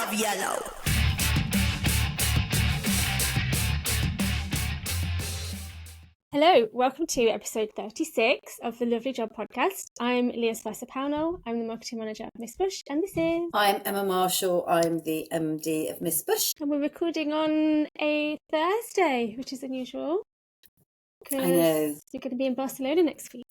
of yellow. Hello, welcome to episode 36 of the Lovely Job podcast. I'm Leah Spicer-Pownall. I'm the marketing manager of Miss Bush, and this is... I'm Emma Marshall. I'm the MD of Miss Bush. And we're recording on a Thursday, which is unusual. I know. You're going to be in Barcelona next week.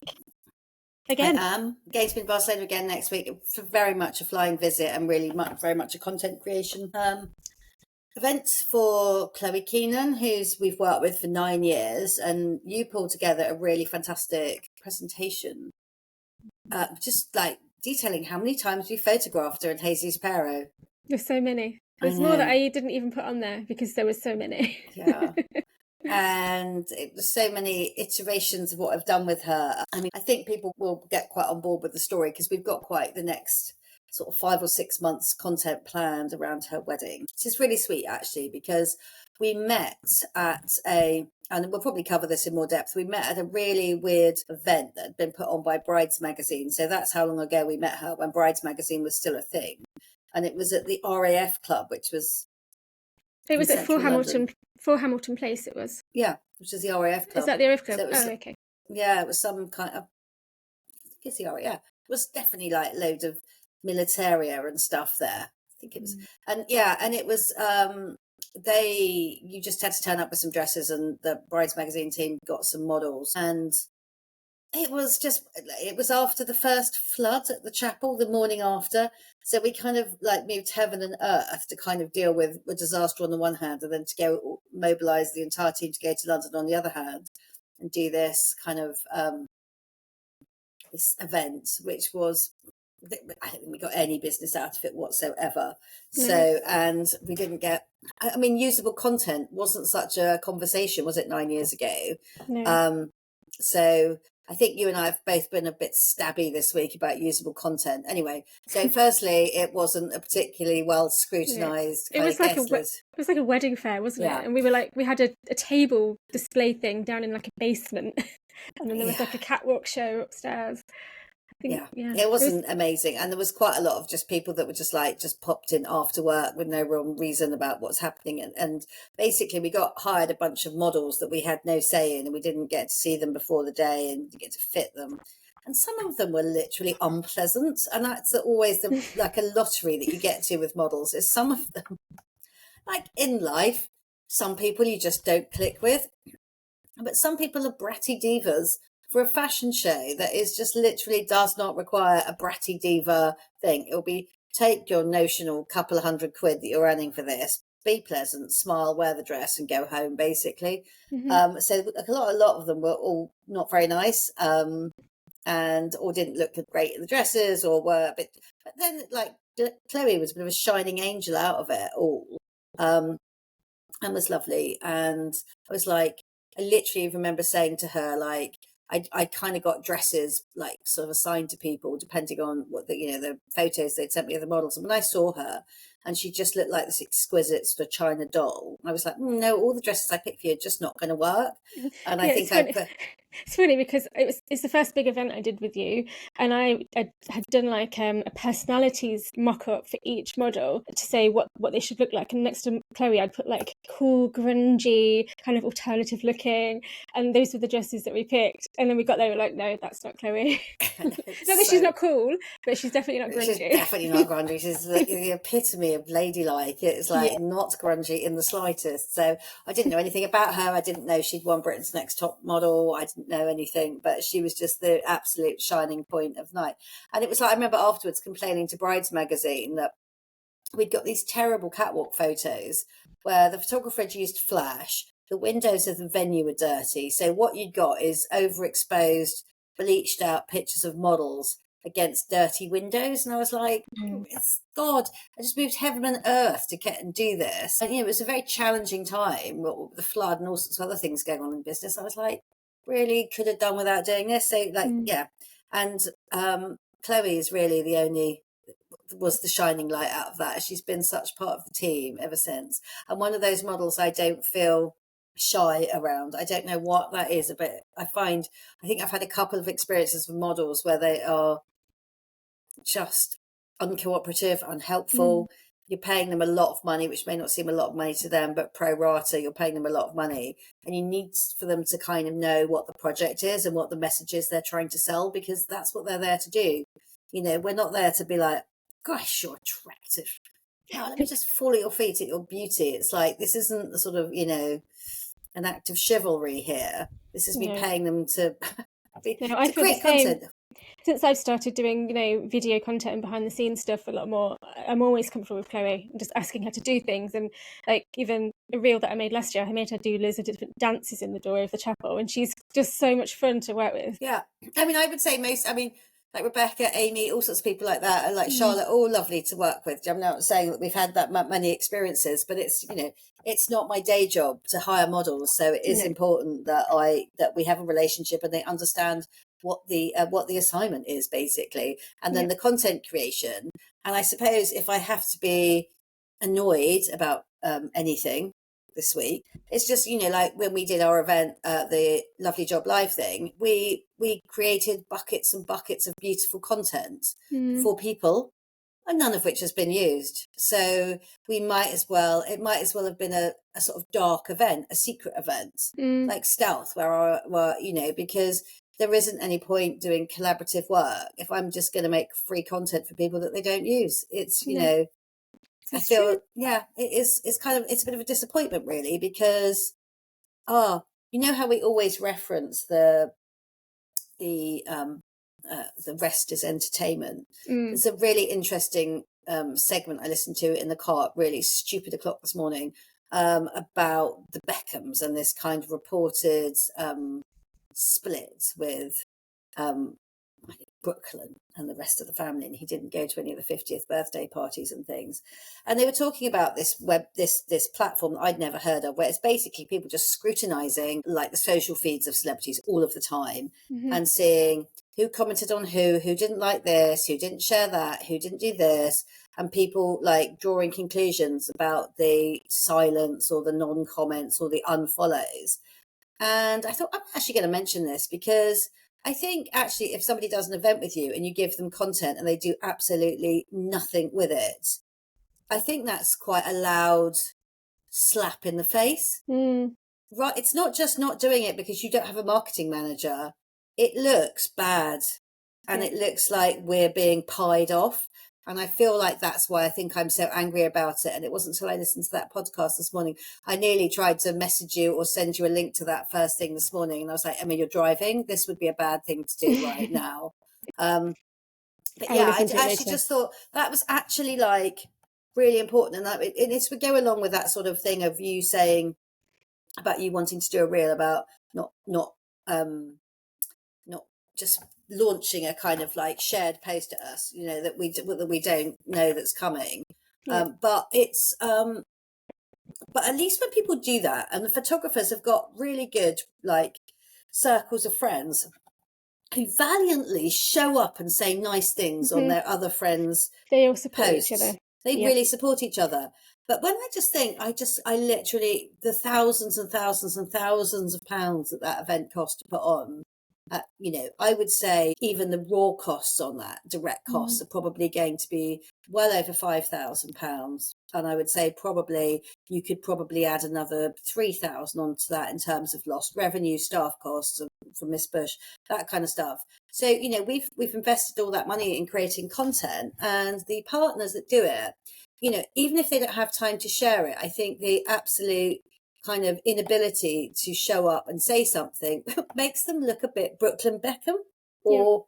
Again. I am going to be in Barcelona again next week. For very much a flying visit and really very much a content creation events for Chloe Keenan, who's we've worked with for 9 years, and you pulled together a really fantastic presentation, just like detailing how many times we photographed her in Jesus Pero. There's so many. There's more that I didn't even put on there because there was so many. Yeah. And it was so many iterations of what I've done with her. I mean, I think people will get quite on board with the story because we've got quite the next sort of 5 or 6 months content planned around her wedding, which is really sweet actually, because we met at and we'll probably cover this in more depth, we met at a really weird event that had been put on by Brides magazine. So that's how long ago we met her, when Brides magazine was still a thing. And it was at the RAF Club, which was... It was at 4 Hamilton Place, it was. Yeah, which is the RAF Club. Is that the RAF Club? So okay. Yeah, it was some kind of... I guess the RAF, yeah. It was definitely like loads of militaria and stuff there. I think it was... And yeah, and it was... you just had to turn up with some dresses, and the Brides magazine team got some models, and it was after the first flood at the chapel, the morning after, so we kind of like moved heaven and earth to kind of deal with a disaster on the one hand, and then to go mobilise the entire team to go to London on the other hand and do this kind of this event, which was... I don't think we got any business out of it whatsoever. So, and we didn't get... I mean, usable content wasn't such a conversation, was it, 9 years ago? No. So I think you and I have both been a bit stabby this week about usable content. Anyway, so firstly, it wasn't a particularly well scrutinised kind of guest list. It was like a wedding fair, wasn't it? And we had a table display thing down in like a basement, and then there was like a catwalk show upstairs. It wasn't amazing, and there was quite a lot of just people that were just popped in after work with no real reason about what's happening, and basically we got hired a bunch of models that we had no say in, and we didn't get to see them before the day and get to fit them, and some of them were literally unpleasant, and that's always like a lottery that you get to with models, is some of them, like in life, some people you just don't click with, but some people are bratty divas for a fashion show that is just literally does not require a bratty diva thing. It'll be, take your notional couple of £100 that you're earning for this, be pleasant, smile, wear the dress and go home, basically. So a lot of them were all not very nice, or didn't look great in the dresses, or were a bit... But then, like, Chloe was a bit of a shining angel out of it all, and was lovely. And I was like, I literally remember saying to her, like, I kind of got dresses like sort of assigned to people depending on what the photos they'd sent me of the models. And when I saw her, and she just looked like this exquisite sort of China doll, I was like, no, all the dresses I picked for you are just not going to work. And I think it's funny because it's the first big event I did with you, and I had done like a personalities mock-up for each model to say what they should look like, and next to Chloe I'd put like cool, grungy, kind of alternative looking, and those were the dresses that we picked. And then we got there, we were like, no, that's not Chloe. Not that she's not cool, but she's definitely not grungy. She's definitely not grungy. She's the epitome of ladylike. It's like not grungy in the slightest. So I didn't know anything about her. I didn't know she'd won Britain's Next Top Model. I didn't know anything, but she was just the absolute shining point of night. And it was like, I remember afterwards complaining to Brides magazine that we'd got these terrible catwalk photos where the photographer had used flash. The windows of the venue were dirty. So what you'd got is overexposed, bleached out pictures of models against dirty windows. And I was like, it's God, I just moved heaven and earth to get and do this. And it was a very challenging time with the flood and all sorts of other things going on in business. I was like, really could have done without doing this. So And Chloe is really was the shining light out of that. She's been such part of the team ever since. And one of those models I don't feel shy around. I don't know what that is, but I think I've had a couple of experiences with models where they are just uncooperative, unhelpful. you're paying them a lot of money, which may not seem a lot of money to them, but pro rata, you're paying them a lot of money. And you need for them to kind of know what the project is and what the message is they're trying to sell, because that's what they're there to do. You know, we're not there to be like, gosh, you're attractive. Now, let me just fall at your feet at your beauty. It's like, this isn't the sort of, you know, an act of chivalry here. This is me paying them to, I to feel create the same. content. Since I've started doing, you know, video content and behind the scenes stuff a lot more, I'm always comfortable with Chloe and just asking her to do things. And like even a reel that I made last year, I made her do loads of different dances in the doorway of the chapel, and she's just so much fun to work with. Yeah, I mean, I would say like Rebecca, Amy, all sorts of people like that, and like Charlotte, all lovely to work with. I'm not saying that we've had that many experiences, but it's, you know, it's not my day job to hire models, so it is important that we have a relationship and they understand what the assignment is, basically, and then the content creation. And I suppose if I have to be annoyed about anything this week, it's just, you know, like when we did our event, the Lovely Job Live thing, we created buckets and buckets of beautiful content for people, and none of which has been used. So it might as well have been a sort of dark event, a secret event, like Stealth, where you know, because there isn't any point doing collaborative work if I'm just going to make free content for people that they don't use. It's, you know, I feel, it is, it's a bit of a disappointment, really, because, you know how we always reference the rest is entertainment. There's a really interesting segment I listened to in the car at really stupid o'clock this morning, about the Beckhams and this kind of reported split with Brooklyn and the rest of the family, and he didn't go to any of the 50th birthday parties and things. And they were talking about this this platform that I'd never heard of, where it's basically people just scrutinizing like the social feeds of celebrities all of the time, and seeing who commented on who didn't like this, who didn't share that, who didn't do this, and people like drawing conclusions about the silence or the non-comments or the unfollows. And I thought, I'm actually going to mention this because I think actually if somebody does an event with you and you give them content and they do absolutely nothing with it, I think that's quite a loud slap in the face. Right? It's not just not doing it because you don't have a marketing manager. It looks bad, and it looks like we're being pied off. And I feel like that's why I think I'm so angry about it. And it wasn't until I listened to that podcast this morning. I nearly tried to message you or send you a link to that first thing this morning. And I was like, Emma, you're driving. This would be a bad thing to do right now. But yeah, I actually just thought that was actually like really important. And it would go along with that sort of thing of you saying about you wanting to do a reel about not just launching a kind of like shared post at us, you know, that we don't know that's coming. But it's but at least when people do that, and the photographers have got really good like circles of friends who valiantly show up and say nice things on their other friends' they all support posts. each other. They really support each other. But when I just think, I literally, the thousands and thousands and thousands of pounds that event cost to put on, you know, I would say even the raw costs on that, direct costs, are probably going to be well over £5,000. And I would say probably you could probably add another 3,000 onto that in terms of lost revenue, staff costs from Miss Bush, that kind of stuff. So, you know, we've invested all that money in creating content, and the partners that do it, you know, even if they don't have time to share it, I think the absolute kind of inability to show up and say something makes them look a bit Brooklyn Beckham or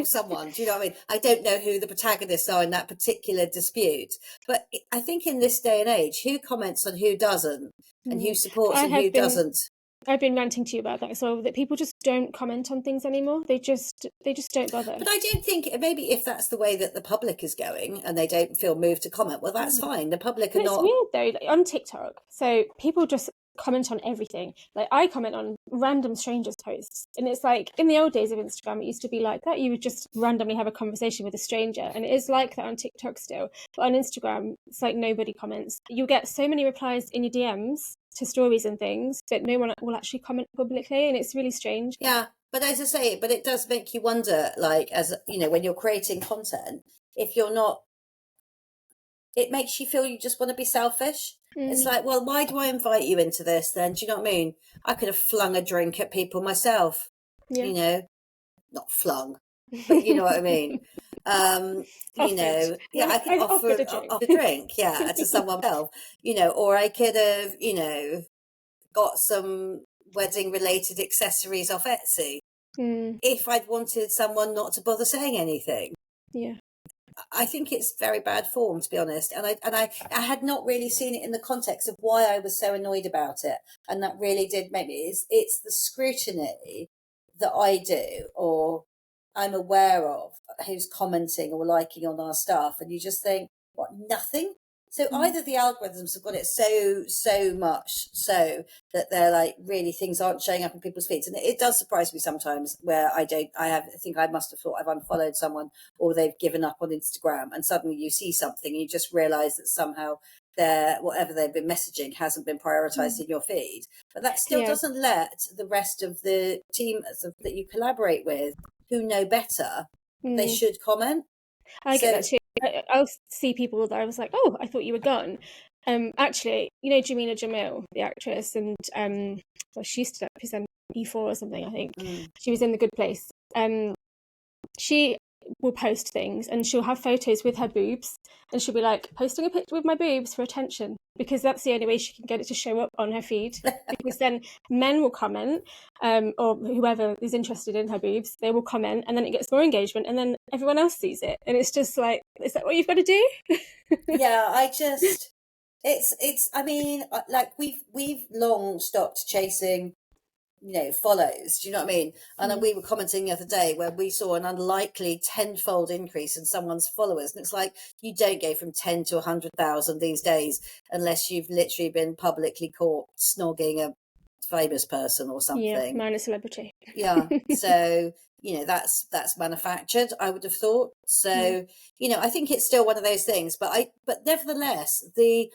someone. Do you know what I mean? I don't know who the protagonists are in that particular dispute, but I think in this day and age, who comments on who doesn't, and who supports and who doesn't? I've been ranting to you about that as well, that people just don't comment on things anymore. They just don't bother. But I don't think, maybe if that's the way that the public is going and they don't feel moved to comment, well, that's fine. The public are not. It's weird though, like, on TikTok. So people just comment on everything. Like I comment on random strangers' posts, and it's like in the old days of Instagram, it used to be like that. You would just randomly have a conversation with a stranger, and it is like that on TikTok still. But on Instagram, it's like nobody comments. You'll get so many replies in your DMs to stories and things, but no one will actually comment publicly, and it's really strange. Yeah, but as I say, but it does make you wonder, like, as you know, when you're creating content, if you're not it makes you feel you just want to be selfish. It's like, well, why do I invite you into this then? Do you know what I mean? I could have flung a drink at people myself, you know, not flung, but you know what I mean. You know, yeah, I could I've offered offer a a drink, yeah, to someone else, you know, or I could have, you know, got some wedding related accessories off Etsy if I'd wanted someone not to bother saying anything. Yeah. I think it's very bad form, to be honest. And I had not really seen it in the context of why I was so annoyed about it. And that really did make me, it's the scrutiny that I do or I'm aware of who's commenting or liking on our stuff. And you just think, what, nothing? So either the algorithms have got it so much so that they're like, really things aren't showing up in people's feeds. And it does surprise me sometimes where I think I must have thought I've unfollowed someone or they've given up on Instagram, and suddenly you see something and you just realize that somehow whatever they've been messaging hasn't been prioritized in your feed. But that still doesn't let the rest of the team that you collaborate with who know better, they should comment. I get that too. I'll see people that I was like, oh, I thought you were gone. Actually, you know, Jamila Jamil, the actress, and well, she used to present E4 or something, I think. She was in The Good Place. She will post things and she'll have photos with her boobs and she'll be like, posting a picture with my boobs for attention, because that's the only way she can get it to show up on her feed. Because then men will comment, or whoever is interested in her boobs, they will comment, and then it gets more engagement, and then everyone else sees it, and it's just like, is that what you've got to do? Yeah, it's I mean, like we've long stopped chasing, you know, follows. Do you know what I mean? And we were commenting the other day where we saw an unlikely tenfold increase in someone's followers, and it's like, you don't go from 10 to 100,000 these days unless you've literally been publicly caught snogging a famous person or something. Yeah, minor celebrity. Yeah. So, you know, that's manufactured, I would have thought. So, you know, I think it's still one of those things, but nevertheless, the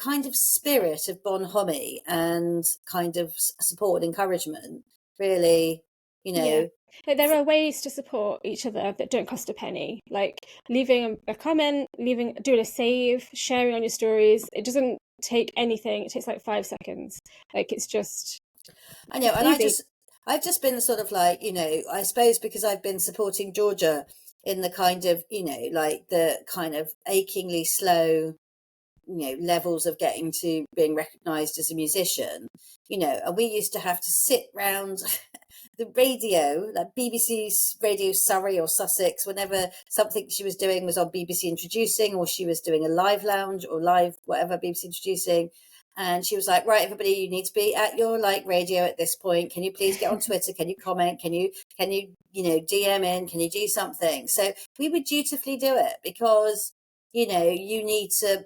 kind of spirit of bonhomie and kind of support and encouragement really, you know. Yeah. There are ways to support each other that don't cost a penny, like leaving a comment, doing a save, sharing on your stories. It doesn't take anything. It takes like 5 seconds. Like, it's just, I know. And easy. I've just been sort of like, you know, I suppose because I've been supporting Georgia in the kind of, you know, like the kind of achingly slow, you know, levels of getting to being recognised as a musician, you know, and we used to have to sit round the radio, like BBC's Radio Surrey or Sussex, whenever something she was doing was on BBC Introducing, or she was doing a live lounge or live whatever BBC Introducing. And she was like, right, everybody, you need to be at your like radio at this point. Can you please get on Twitter? Can you comment? Can you, you know, DM in? Can you do something? So we would dutifully do it because, you know, you need to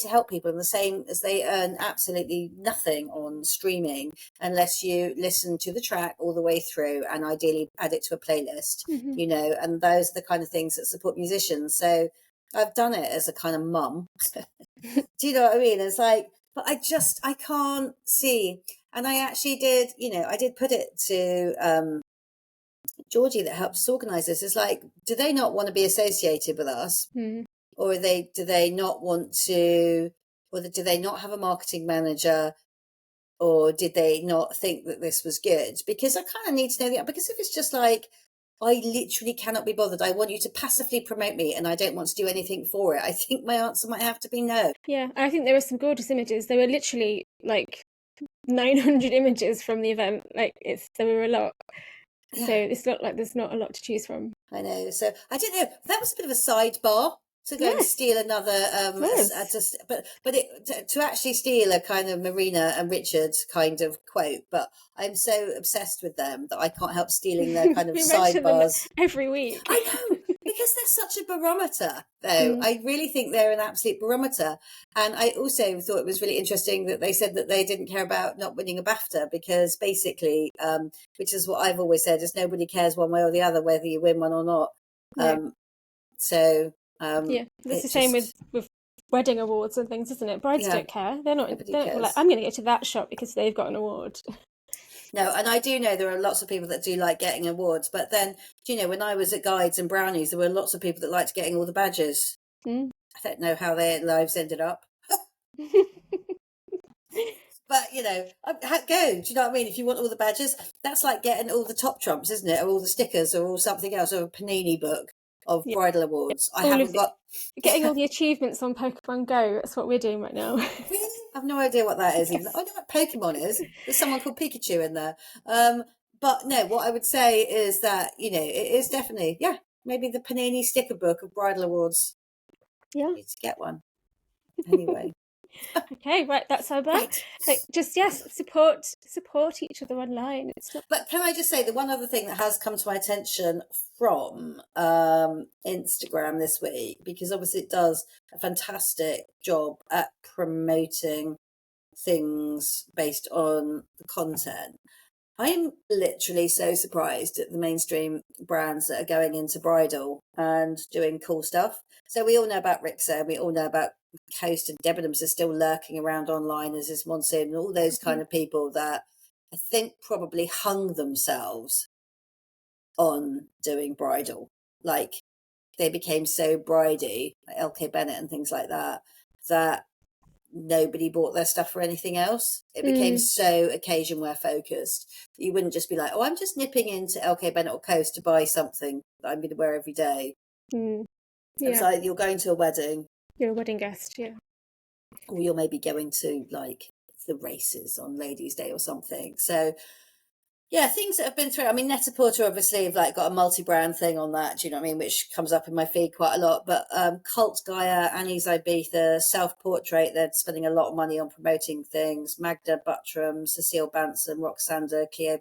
help people in the same as they earn absolutely nothing on streaming unless you listen to the track all the way through and ideally add it to a playlist, you know, and those are the kind of things that support musicians. So I've done it as a kind of mum. Do you know what I mean? It's like, but I can't see. And I actually did, you know, I did put it to Georgie that helped us organise this. It's like, do they not want to be associated with us? Or do they not want to, or do they not have a marketing manager? Or did they not think that this was good? Because I kind of need to know that, because if it's just like, I literally cannot be bothered, I want you to passively promote me and I don't want to do anything for it, I think my answer might have to be no. Yeah, I think there were some gorgeous images. There were literally like 900 images from the event. Like, there were a lot. Yeah. So it's not like there's not a lot to choose from. I know. So I don't know. That was a bit of a sidebar to go and steal another, to actually steal a kind of Marina and Richard kind of quote. But I'm so obsessed with them that I can't help stealing their kind of sidebars every week. I know, because they're such a barometer, though. I really think they're an absolute barometer. And I also thought it was really interesting that they said that they didn't care about not winning a BAFTA, because basically, which is what I've always said, is nobody cares one way or the other whether you win one or not. Yeah, it's the same with wedding awards and things, isn't it? Brides don't care. They're not like, I'm going to go to that shop because they've got an award. No, and I do know there are lots of people that do like getting awards, but then, you know, when I was at Guides and Brownies, there were lots of people that liked getting all the badges. I don't know how their lives ended up. But, you know, go. Do you know what I mean? If you want all the badges, that's like getting all the top trumps, isn't it? Or all the stickers or all something else, or a panini book of Yeah. bridal awards. I All haven't of got... getting all the achievements on Pokemon Go. That's what we're doing right now. Really? I've no idea what that is. Even Yes. I know what Pokemon is. There's someone called Pikachu in there. But no, what I would say is that, you know, it is definitely, yeah, maybe the Panini sticker book of bridal awards. Yeah. I need to get one. Anyway. Okay, right, that's our bit. Right. Just, yes, support each other online. It's not... But can I just say the one other thing that has come to my attention from Instagram this week, because obviously it does a fantastic job at promoting things based on the content. I'm literally so surprised at the mainstream brands that are going into bridal and doing cool stuff. So we all know about Rixa, and we all know about Coast, and Debenhams are still lurking around online, as is Monsoon, and all those kind of people that I think probably hung themselves on doing bridal. Like, they became so bridey, like LK Bennett and things like that, that nobody bought their stuff for anything else. It became so occasion wear focused. You wouldn't just be like, oh, I'm just nipping into LK Bennett or Coast to buy something that I'm going to wear every day. Yeah. It's like you're going to a wedding. You're a wedding guest, yeah. Or you're maybe going to like the races on Ladies' Day or something. So yeah, things that have been through. I mean, Net-a-Porter obviously have like got a multi-brand thing on that. Do you know what I mean? Which comes up in my feed quite a lot. But Cult Gaia, Annie's Ibiza, Self Portrait, they're spending a lot of money on promoting things. Magda Buttram, Cecile Banson, Roxanda, Cleo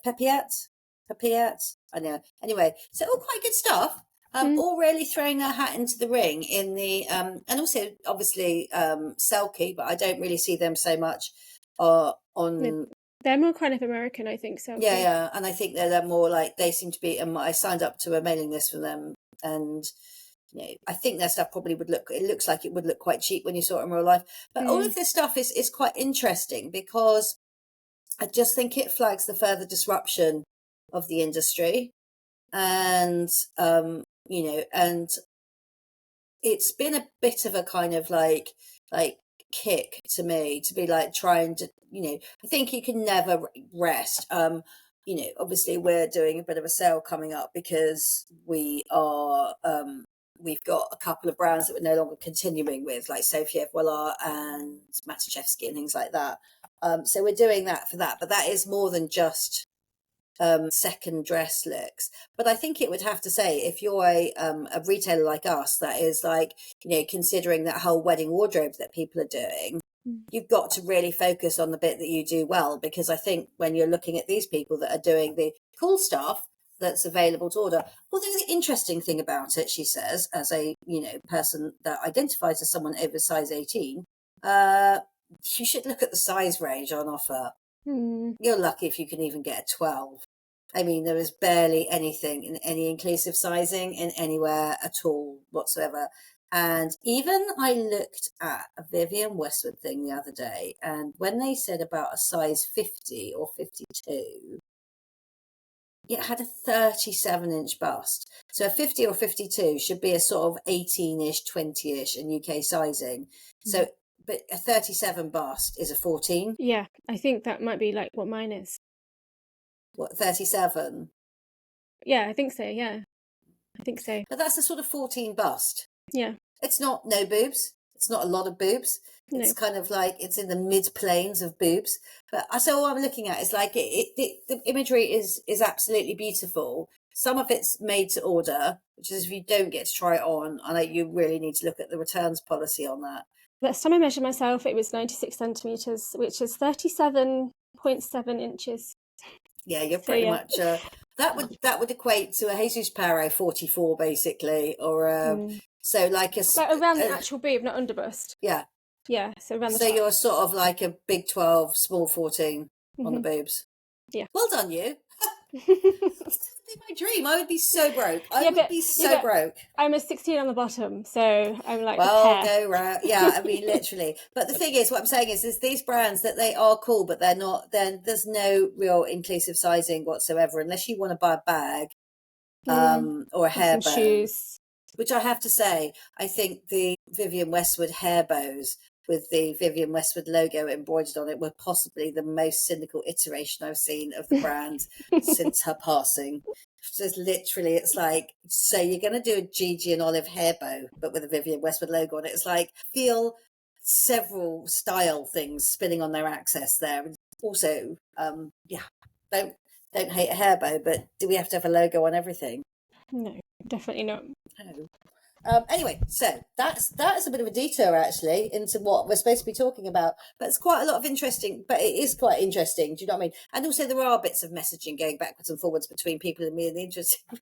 Pepiat. I know. Anyway, so all quite good stuff. All really throwing their hat into the ring in the and also obviously Selkie, but I don't really see them so much on. They're more kind of American, I think. So Yeah, and I think they're more like, they seem to be. I signed up to a mailing list for them, and you know, I think their stuff probably would look. It looks like it would look quite cheap when you saw it in real life. But all of this stuff is quite interesting, because I just think it flags the further disruption of the industry, and you know, and it's been a bit of a kind of like kick to me to be like trying to, you know, I think you can never rest. You know, obviously we're doing a bit of a sale coming up because we are we've got a couple of brands that we're no longer continuing with, like Sophia Voila and Matuszewski and things like that. So we're doing that for that, but that is more than just second dress looks. But I think it would have to say, if you're a retailer like us that is like, you know, considering that whole wedding wardrobe that people are doing, you've got to really focus on the bit that you do well, because I think when you're looking at these people that are doing the cool stuff that's available to order, well, the interesting thing about it, she says, as a, you know, person that identifies as someone over size 18, you should look at the size range on offer. You're lucky if you can even get a 12. I mean, there is barely anything in any inclusive sizing in anywhere at all whatsoever. And even I looked at a Vivienne Westwood thing the other day, and when they said about a size 50 or 52, it had a 37-inch bust. So a 50 or 52 should be a sort of 18-ish, 20-ish in UK sizing. So, but a 37 bust is a 14. Yeah, I think that might be like what mine is. What, 37? Yeah, I think so, yeah. I think so. But that's a sort of 14 bust. Yeah. It's not no boobs. It's not a lot of boobs. No. It's kind of like, it's in the mid-planes of boobs. But so what I'm looking at is like, the imagery is absolutely beautiful. Some of it's made to order, which is if you don't get to try it on, I know you really need to look at the returns policy on that. Last time I measured myself, it was 96 centimetres, which is 37.7 inches. Yeah, you're pretty much... that would equate to a Jesus Paro 44, basically, or so like around the actual boob, not under bust. Yeah. Yeah, so around the So top. you're sort of like a big 12, small 14 on the boobs. Yeah. Well done, you. My dream. I would be so broke. I would be so broke. I'm a 16 on the bottom, so I'm like, well, go round. Yeah, I mean, literally. But the thing is, what I'm saying is these brands that they are cool, but they're not. Then there's no real inclusive sizing whatsoever, unless you want to buy a bag, or a hairband. Shoes. Which I have to say, I think the Vivienne Westwood hair bows with the Vivienne Westwood logo embroidered on it were possibly the most cynical iteration I've seen of the brand since her passing. Just literally, it's like, so you're going to do a Gigi and Olive hair bow, but with a Vivienne Westwood logo on it. It's like, feel several style things spinning on their axis there. And also, yeah, don't hate a hair bow, but do we have to have a logo on everything? No, definitely not. No. Anyway, so that's a bit of a detour actually into what we're supposed to be talking about. But it's quite a lot of interesting. But it is quite interesting. Do you know what I mean? And also there are bits of messaging going backwards and forwards between people and me. And the interesting,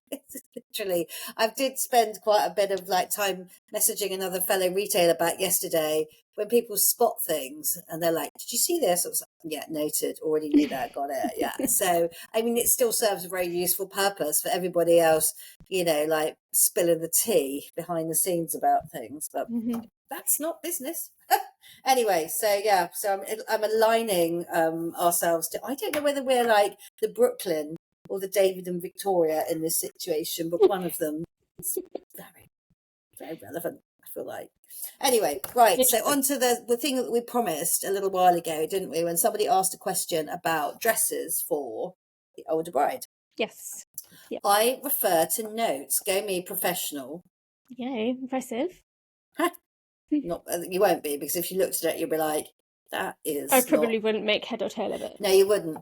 literally, I did spend quite a bit of like time messaging another fellow retailer back yesterday when people spot things and they're like, "Did you see this?" I was like, "Yeah, noted. Already knew that. Got it." Yeah. So I mean, it still serves a very useful purpose for everybody else. You know, like spilling the tea behind the scenes about things, but that's not business. Anyway, so yeah, so I'm aligning ourselves to. I don't know whether we're like the Brooklyn or the David and Victoria in this situation, but one of them is very, very relevant. I feel like. Anyway, right. So on to the thing that we promised a little while ago, didn't we? When somebody asked a question about dresses for the older bride. Yes. Yeah. I refer to notes. Go me professional. Yay, impressive. Not you won't be, because if you looked at it, you'll be like, "That is." I probably wouldn't make head or tail of it. No, you wouldn't.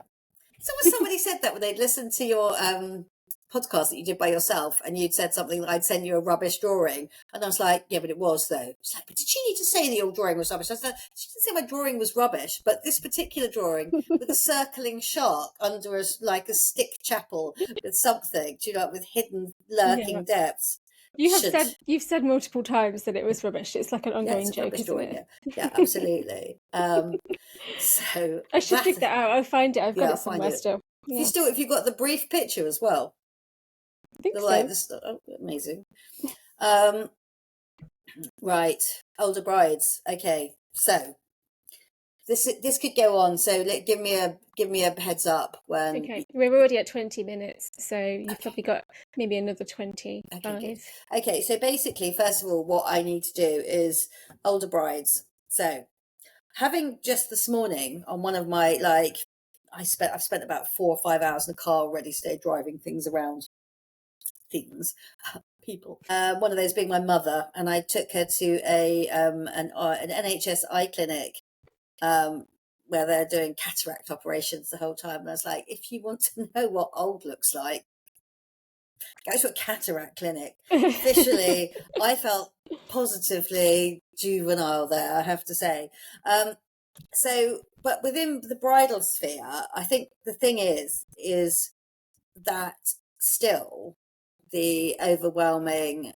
Somebody said that when they'd listened to your podcast that you did by yourself, and you'd said something like, "I'd send you a rubbish drawing," and I was like, "Yeah, but it was though." She's like, "But did she need to say that your drawing was rubbish?" I said, "She didn't say my drawing was rubbish, but this particular drawing with a circling shark under like a stick chapel with something, do you know, with hidden lurking depths." You've said multiple times that it was rubbish. It's like an ongoing joke, isn't it? Yeah, absolutely. So I should dig that out. I'll find it. I've got it somewhere still. Yeah. If you've got the brief picture as well. I think so. Like this, amazing. Right, older brides. Okay, so this could go on. So give me a heads up when. Okay, we're already at 20 minutes, so you've probably got maybe another 20. Okay, so basically, first of all, what I need to do is older brides. So having just this morning on one of my I've spent about 4 or 5 hours in the car already today driving things around. People. One of those being my mother, and I took her to an NHS eye clinic where they're doing cataract operations the whole time. And I was like, if you want to know what old looks like, go to a cataract clinic. Officially, I felt positively juvenile there, I have to say. So, but within the bridal sphere, I think the thing is that still the overwhelming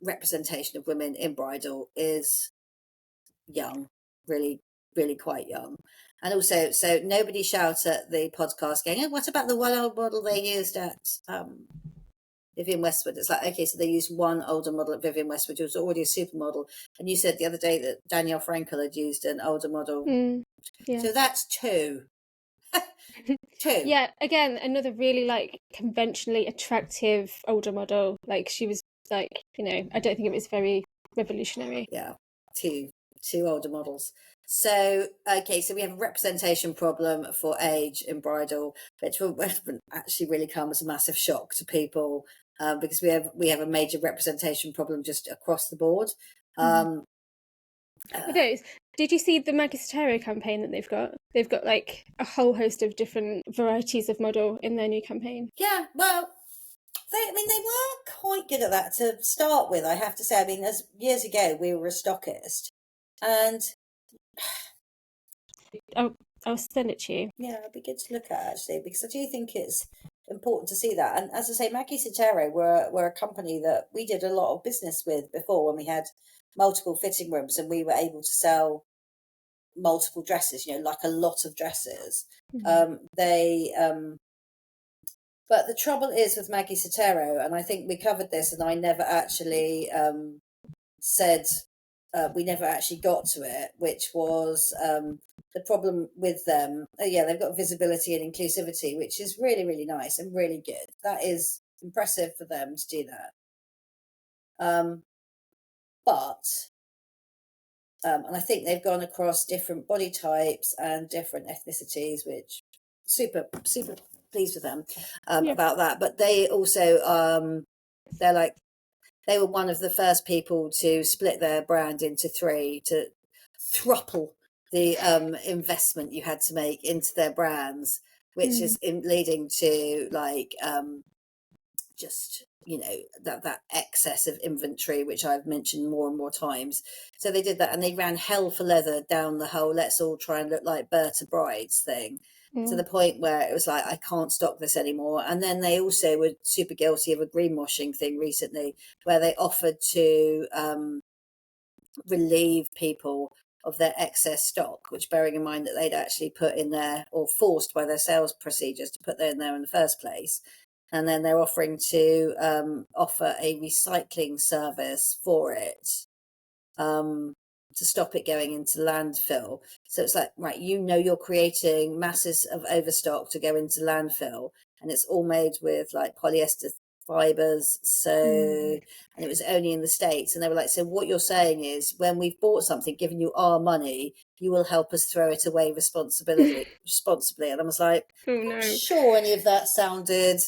representation of women in bridal is young, really, really quite young. And also, so nobody shouts at the podcast going, "Oh, what about the one old model they used at Vivienne Westwood?" It's like, okay, so they used one older model at Vivienne Westwood who was already a supermodel. And you said the other day that Danielle Frankel had used an older model. So that's two. Yeah, again, another really like conventionally attractive older model. Like she was like, you know, I don't think it was very revolutionary. Yeah, two older models. So, okay, so we have a representation problem for age in bridal, which will actually really come as a massive shock to people because we have a major representation problem just across the board. Did you see the Maggie Sottero campaign that they've got? They've got like a whole host of different varieties of model in their new campaign. Yeah, well, they were quite good at that to start with, I have to say. I mean, as years ago, we were a stockist, and I'll send it to you. Yeah, it'd be good to look at actually, because I do think it's important to see that. And as I say, Maggie Sottero were a company that we did a lot of business with before when we had multiple fitting rooms and we were able to sell multiple dresses, you know, like a lot of dresses. But the trouble is with Maggie Sottero, and I think we covered this, and I never actually said we never actually got to it, which was the problem with them. They've got visibility and inclusivity, which is really, really nice and really good. That is impressive for them to do that. But and I think they've gone across different body types and different ethnicities, which super pleased with them about that. But they also they were one of the first people to split their brand into three, to thruple the investment you had to make into their brands, which is leading to just that excess of inventory, which I've mentioned more and more times. So they did that, and they ran hell for leather down the whole let's all try and look like Berta Brides thing, to the point where it was like, I can't stock this anymore. And then they also were super guilty of a greenwashing thing recently, where they offered to relieve people of their excess stock, which, bearing in mind that they'd actually put in there, or forced by their sales procedures to put in there in the first place. And then they're offering to offer a recycling service for it, to stop it going into landfill. So it's like, right, you're creating masses of overstock to go into landfill, and it's all made with like polyester fibers. So and it was only in the States, and they were like, so what you're saying is, when we've bought something, given you our money, you will help us throw it away responsibly. And I was like, I'm not sure any of that sounded,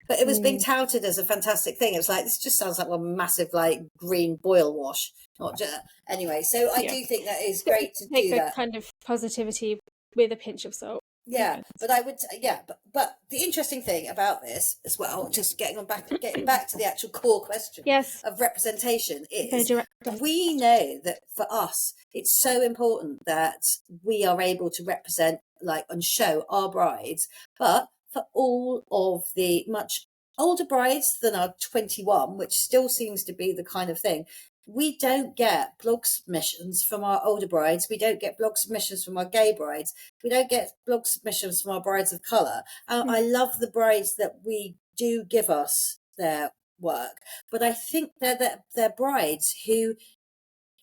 but it was being touted as a fantastic thing. It was like, this just sounds like one massive like green boil wash. Not just anyway. So I do think that is great to take do that kind of positivity with a pinch of salt. Yeah, but I would, but the interesting thing about this as well, just getting back to the actual core question of representation, is we know that for us, it's so important that we are able to represent and show our brides, but for all of the much older brides than our 21, which still seems to be the kind of thing, we don't get blog submissions from our older brides. We don't get blog submissions from our gay brides. We don't get blog submissions from our brides of colour. I love the brides that we do give us their work, but I think they're brides who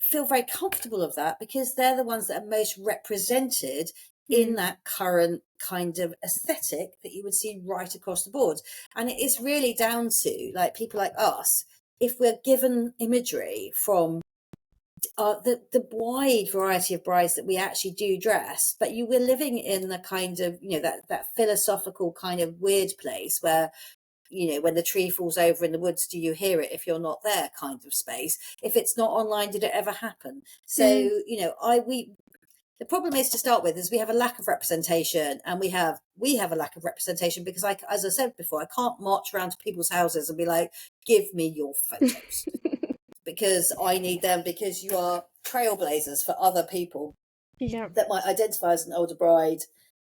feel very comfortable of that, because they're the ones that are most represented in that current kind of aesthetic that you would see right across the board. And it is really down to people like us, if we're given imagery from the wide variety of brides that we actually do dress, but we're living in the kind of, that philosophical kind of weird place where, when the tree falls over in the woods, do you hear it if you're not there kind of space? If it's not online, did it ever happen? So, the problem is, to start with, is we have a lack of representation, and we have a lack of representation because, as I said before, I can't march around to people's houses and be like, give me your photos because I need them, because you are trailblazers for other people that might identify as an older bride,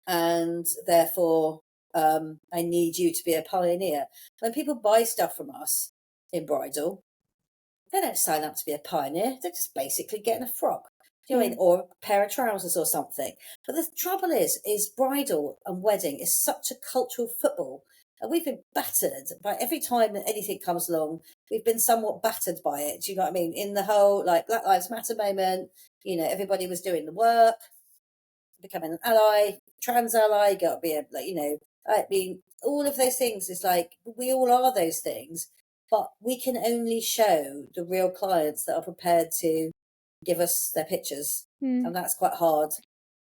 and therefore I need you to be a pioneer. When people buy stuff from us in bridal, they don't sign up to be a pioneer. They're just basically getting a frock. Do you know what I mean? Or a pair of trousers or something. But the trouble is bridal and wedding is such a cultural football. And we've been battered by, every time that anything comes along, we've been somewhat battered by it. Do you know what I mean? In the whole Black Lives Matter moment, everybody was doing the work, becoming an ally, trans ally, got to be all of those things is we all are those things, but we can only show the real clients that are prepared to give us their pictures, and that's quite hard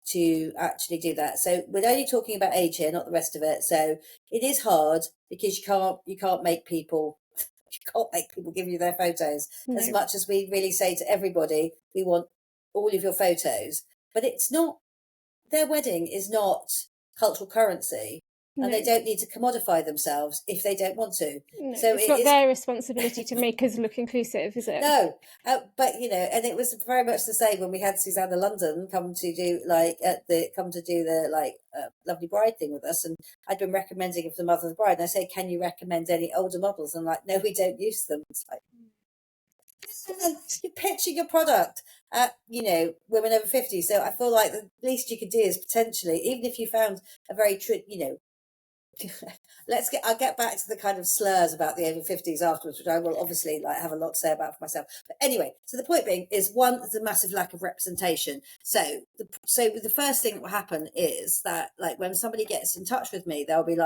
to actually do that. So we're only talking about age here, not the rest of it. So it is hard because you can't make people give you their photos. As much as we really say to everybody, we want all of your photos, but it's not, their wedding is not cultural currency. And they don't need to commodify themselves if they don't want to. No, so it's not their responsibility to make us look inclusive, is it? No, but and it was very much the same when we had Susanna London come to do the Lovely Bride thing with us, and I'd been recommending of the Mother of the Bride, and I say, can you recommend any older models? And no, we don't use them. It's like, you're pitching your product at women over 50, so I feel like the least you could do is potentially, even if you found a very I'll get back to the kind of slurs about the over 50s afterwards, which I will obviously have a lot to say about for myself. But anyway, so the point being is, one, there's a massive lack of representation. So the first thing that will happen is that when somebody gets in touch with me, they'll be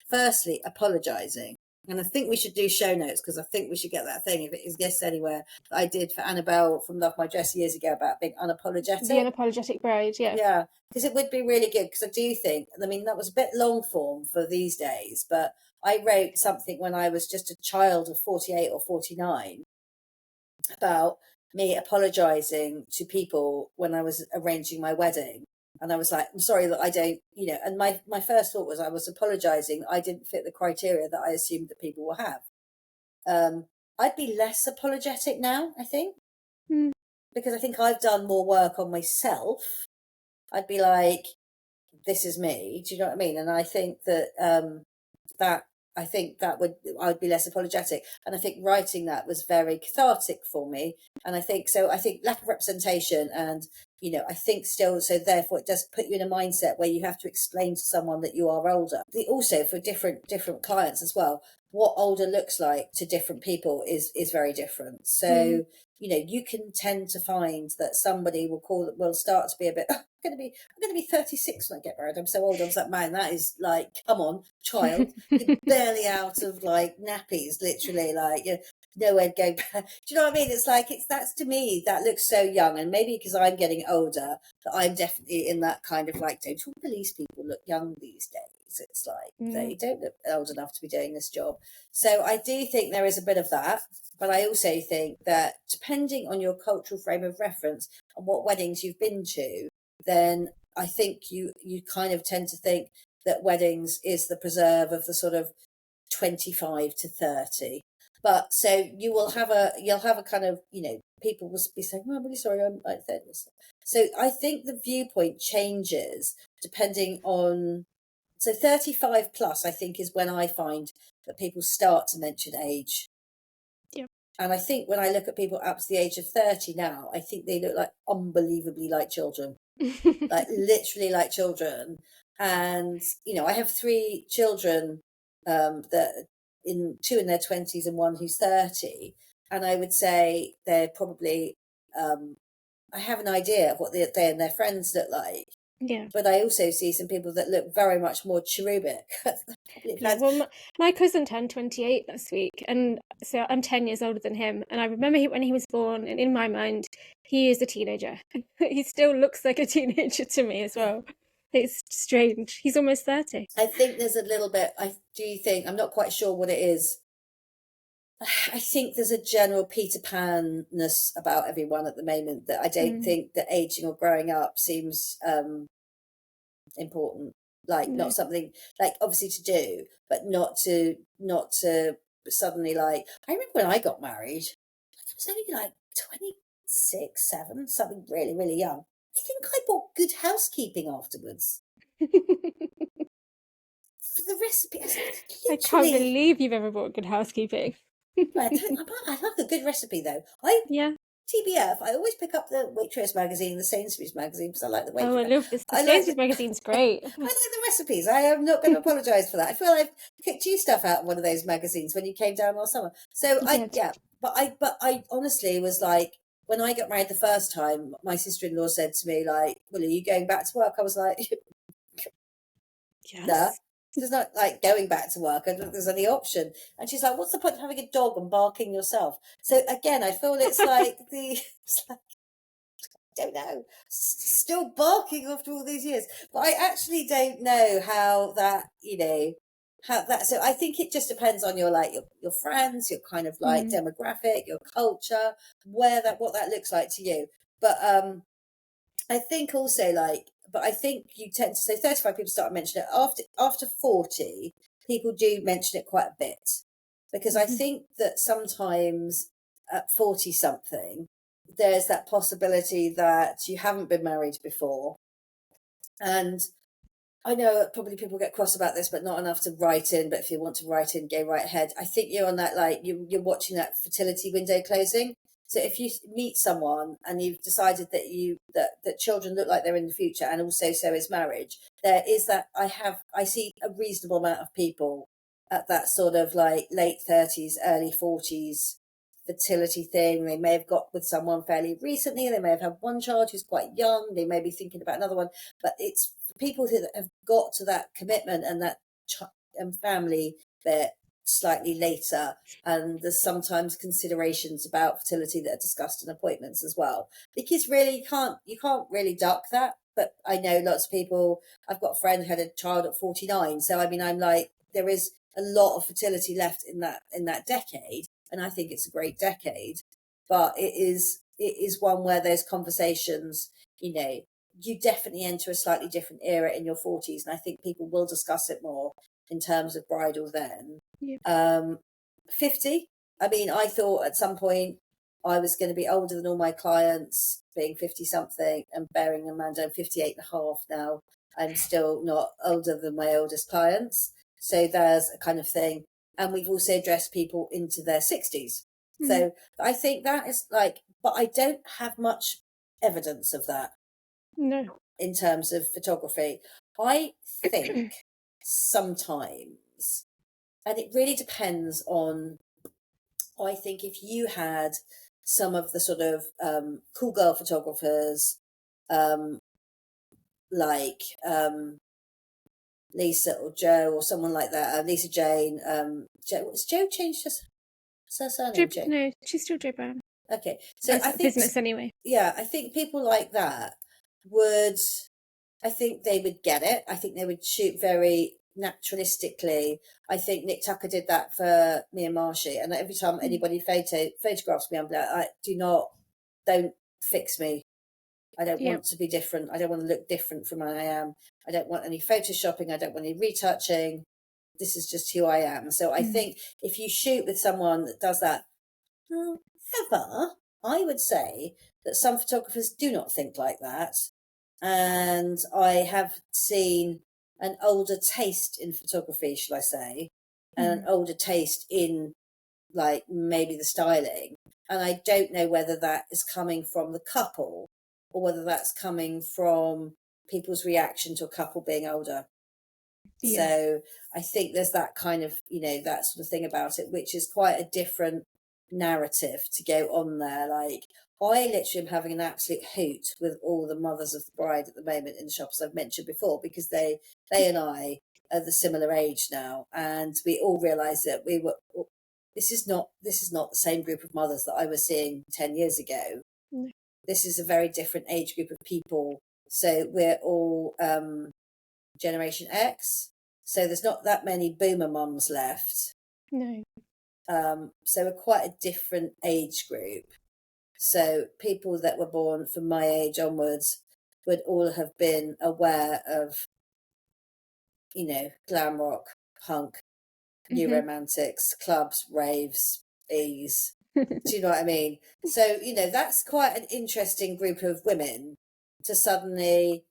firstly apologizing And I think we should do show notes, because I think we should get that thing, if it exists anywhere, that I did for Annabelle from Love My Dress years ago about being unapologetic. The unapologetic bride, yeah. Yeah, because it would be really good, because I do think, I mean, that was a bit long form for these days, but I wrote something when I was just a child of 48 or 49 about me apologising to people when I was arranging my wedding. And I was like, I'm sorry that I don't, and my first thought was I was apologising. I didn't fit the criteria that I assumed that people will have. I'd be less apologetic now, I think, because I think I've done more work on myself. I'd be like, this is me. Do you know what I mean? And I think that I'd be less apologetic. And I think writing that was very cathartic for me. And I think lack of representation, and, I think still, so therefore it does put you in a mindset where you have to explain to someone that you are older. Also for different clients as well, what older looks like to different people is very different. So, you can tend to find that somebody will start to be a bit, I'm going to be 36 when I get married. I'm so old. I was like, man, that is like, come on, child, you're barely out of like nappies, literally, like, nowhere to go back. Do you know what I mean? It's like, that's to me, that looks so young. And maybe because I'm getting older, that I'm definitely in that kind of like, don't all police people look young these days? It's like, they don't look old enough to be doing this job. So I do think there is a bit of that. But I also think that depending on your cultural frame of reference and what weddings you've been to, then I think you kind of tend to think that weddings is the preserve of the sort of 25 to 30. But so you'll have a kind of, people will be saying, oh, I'm really sorry, I'm like 30. So I think the viewpoint changes depending on, so 35 plus, I think, is when I find that people start to mention age. Yeah. And I think when I look at people up to the age of 30 now, I think they look like unbelievably like children, like literally like children. And, I have 3 children, that two in their 20s and one who's 30. And I would say they're probably, I have an idea of what they and their friends look like. Yeah. But I also see some people that look very much more cherubic. Yeah, well, my cousin turned 28 last week, and so I'm 10 years older than him. And I remember when he was born, and in my mind, he is a teenager. He still looks like a teenager to me as well. It's strange. He's almost 30. I think there's a little bit, I'm not quite sure what it is. I think there's a general Peter Pan-ness about everyone at the moment, that I don't think that aging or growing up seems important. Like, not something, like, obviously to do, but not to suddenly, like, I remember when I got married, I was only like 26, 7, something really, really young. I think I bought Good Housekeeping afterwards. For the recipe. I can't believe you've ever bought Good Housekeeping. I like a good recipe, though. TBF, I always pick up the Waitress magazine, the Sainsbury's magazine, because I like the Waitress. Oh, I love this. The Sainsbury's magazine's great. I like the recipes. I am not going to apologise for that. I feel I've kicked you stuff out of one of those magazines when you came down last summer. So but I honestly was like, when I got married the first time, my sister-in-law said to me, like, well, are you going back to work? I was like, yes. Nah. It's not like going back to work. I don't think there's any option. And she's like, what's the point of having a dog and barking yourself? So again, I feel it's like I don't know, still barking after all these years. But I actually don't know how that, so I think it just depends on your friends, your kind of like demographic, your culture, what that looks like to you. But I think also but I think you tend to say 35 people start to mention it. After 40, people do mention it quite a bit, because I think that sometimes at 40 something, there's that possibility that you haven't been married before. And I know probably people get cross about this, but not enough to write in. But if you want to write in, go right ahead. I think you're on that, you're watching that fertility window closing. So if you meet someone and you've decided that children look like they're in the future, and also so is marriage, there is that I see a reasonable amount of people at that sort of like late 30s, early 40s fertility thing. They may have got with someone fairly recently. They may have had one child who's quite young. They may be thinking about another one. But it's for people who have got to that commitment and that family bit. slightly later, and there's sometimes considerations about fertility that are discussed in appointments as well, because really you can't really duck that. But I know lots of people, I've got a friend who had a child at 49, so I mean, I'm like, there is a lot of fertility left in that decade, and I think it's a great decade, but it is one where those conversations, you definitely enter a slightly different era in your 40s, and I think people will discuss it more in terms of bridal then. 50, I mean, I thought at some point I was going to be older than all my clients, being 50 something, and bearing in mind I'm 58 and a half now. I'm still not older than my oldest clients, so there's a kind of thing. And we've also addressed people into their 60s. So I think that is like, but I don't have much evidence of that. No. In terms of photography, I think sometimes, and it really depends on, I think if you had some of the sort of cool girl photographers, like Lisa or Joe or someone like that, Lisa Jane, has Joe changed her surname? Joe? No, she's still Joe Brown. Okay, so I think business anyway. Yeah, I think people like that would, I think they would get it. I think they would shoot very naturalistically. I think Nick Tucker did that for me and Marshy, and every time anybody photographs me, I'm like, don't fix me. I don't want to be different. I don't want to look different from who I am. I don't want any photoshopping. I don't want any retouching. This is just who I am. So I think if you shoot with someone that does that, however, I would say that some photographers do not think like that. And I have seen an older taste in photography, shall I say, and an older taste in like maybe the styling. And I don't know whether that is coming from the couple or whether that's coming from people's reaction to a couple being older. Yeah. So I think there's that kind of, that sort of thing about it, which is quite a different narrative to go on there. Like, I literally am having an absolute hoot with all the mothers of the bride at the moment in the shop, as I've mentioned before, because they and I are the similar age now, and we all realise that this is not the same group of mothers that I was seeing 10 years ago. This is a very different age group of people. So we're all Generation X. So there's not that many boomer mums left. No. So we're quite a different age group. So people that were born from my age onwards would all have been aware of, glam rock, punk, new romantics, clubs, raves, ease. Do you know what I mean? So, that's quite an interesting group of women to suddenly